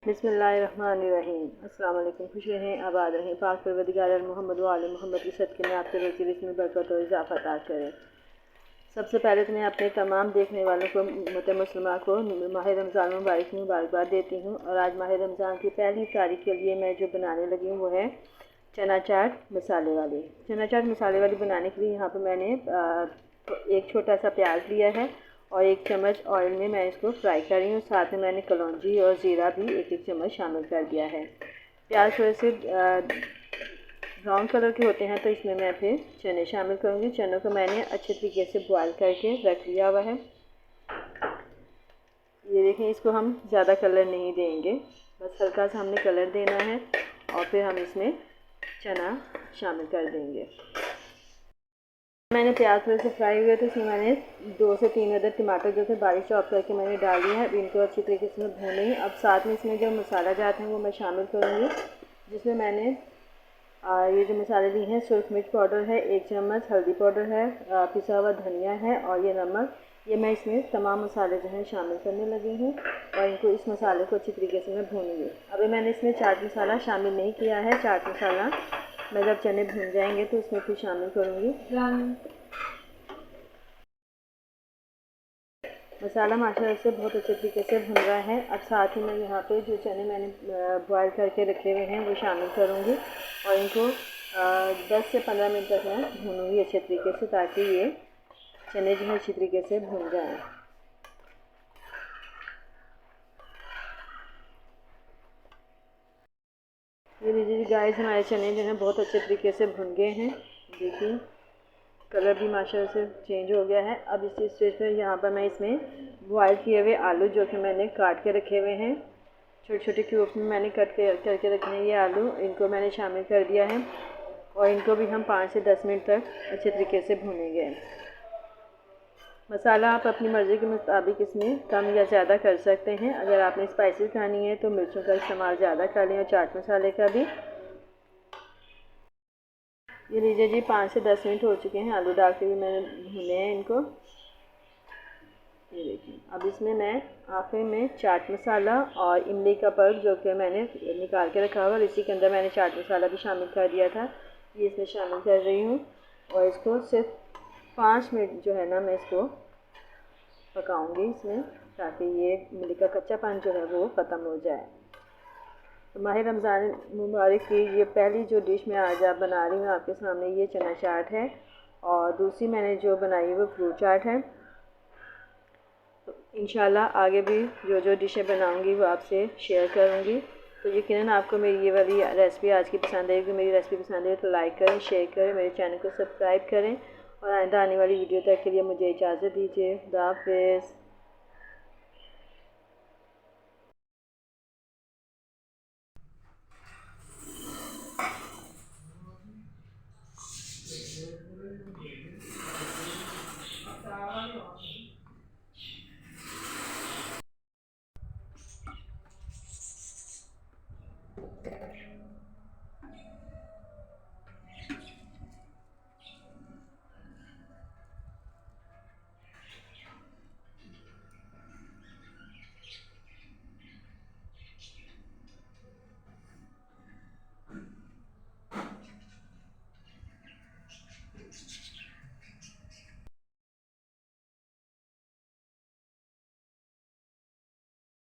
बिस्मिल्लाहिर्रहमानिर्रहीम। अस्सलाम वालेकुम। खुश रहें, आबाद रहें। पाक परवरदिगार मोहम्मद व आले मोहम्मद की सदक़े में आपके रोज़ी रिज़्क़ में बरकत और इज़ाफ़ा अता करें। सबसे पहले तो मैं अपने तमाम देखने वालों को मुस्लिमा को माह रमज़ान मुबारक में मुबारकबाद देती हूँ। और आज माह रमज़ान की पहली तारीख के लिए मैं जो बनाने लगी हूँ वो है चना चाट मसाले वाली। चना चाट मसाले वाली बनाने के लिए यहाँ पर मैंने एक छोटा सा प्याज लिया है और 1 चम्मच ऑयल में मैं इसको फ्राई कर रही हूँ। साथ में मैंने कलौंजी और ज़ीरा भी 1-1 चम्मच शामिल कर दिया है। प्याज थोड़े से ब्राउन कलर के होते हैं तो इसमें मैं फिर चने शामिल करूँगी। चनों को मैंने अच्छे तरीके से बॉयल करके रख लिया हुआ है। ये देखें, इसको हम ज़्यादा कलर नहीं देंगे, बस हल्का सा हमने कलर देना है और फिर हम इसमें चना शामिल कर देंगे। मैंने प्याज थोड़े से फ्राई हुए तो इसमें मैंने 2 से 3 अदद टमाटर जो थे बारीक चॉप करके मैंने डाल दिया है। अब इनको अच्छी तरीके से मैं भून रही हूँ। अब साथ में इसमें जो मसाला जाते हैं वो मैं शामिल करूँगी, जिसमें मैंने ये जो मसाले लिए हैं, सुरख मिर्च पाउडर है 1 चम्मच, हल्दी पाउडर है, पिसा हुआ धनिया है और ये नमक। ये मैं इसमें तमाम मसाले जो हैं शामिल करने लगी हूँ और इनको इस मसाले को अच्छी तरीके से मैं भूनूँगी। अभी मैंने इसमें चाट मसाला शामिल नहीं किया है। चाट मसाला मैं जब चने भून जाएंगे तो उसमें फिर शामिल करूँगी। मसाला माशाल्लाह से बहुत अच्छे तरीके से भुन रहा है। अब साथ ही मैं यहाँ पे जो चने मैंने बॉयल करके रखे हुए हैं वो शामिल करूँगी और इनको 10 से 15 मिनट तक मैं भूनूँगी अच्छे तरीके से, ताकि ये चने जो है अच्छी तरीके से भुन जाएँ। ये लीजिए गाइस, हमारे चने जो हैं बहुत अच्छे तरीके से भुन गए हैं। देखिए कलर भी माशाल्लाह से चेंज हो गया है। अब इसी स्टेज पर यहाँ पर मैं इसमें बॉयल किए हुए आलू जो कि मैंने काट के रखे हुए हैं, छोटे छोटे क्यूब्स में मैंने कट करके रखे हैं ये आलू, इनको मैंने शामिल कर दिया है और इनको भी हम 5 से 10 मिनट तक अच्छे तरीके से भूनेंगे। मसाला आप अपनी मर्ज़ी के मुताबिक इसमें कम या ज़्यादा कर सकते हैं। अगर आपने स्पाइसी खानी है तो मिर्चों का इस्तेमाल ज़्यादा कर लें और चाट मसाले का भी। ये लीजिए जी, 5 से 10 मिनट हो चुके हैं, आलू डाल के भी मैंने भुने हैं इनको। ये देखिए, अब इसमें मैं आखिर में चाट मसाला और इमली का पल्प जो कि मैंने निकाल के रखा हुआ और इसी के अंदर मैंने चाट मसाला भी शामिल कर दिया था, ये इसमें शामिल कर रही हूँ। और इसको सिर्फ 5 मिनट जो है ना मैं इसको पकाऊंगी इसमें, ताकि ये इमली का कच्चापन जो है वो ख़त्म हो जाए। तो माह रमज़ान मुबारक की ये पहली जो डिश मैं आज आप बना रही हूँ आपके सामने, ये चना चाट है और दूसरी मैंने जो बनाई वो फ्रूट चाट है। तो इंशाल्लाह आगे भी जो जो डिशें बनाऊँगी वो आपसे शेयर करूँगी। तो यकीनन आपको मेरी ये वाली रेसिपी आज की पसंद आएगी। मेरी रेसिपी पसंद है तो लाइक करें, शेयर करें, मेरे चैनल को सब्सक्राइब करें और आइंदा आने वाली वीडियो तक के लिए मुझे इजाज़त दीजिए। खुदा हाफ़िज़।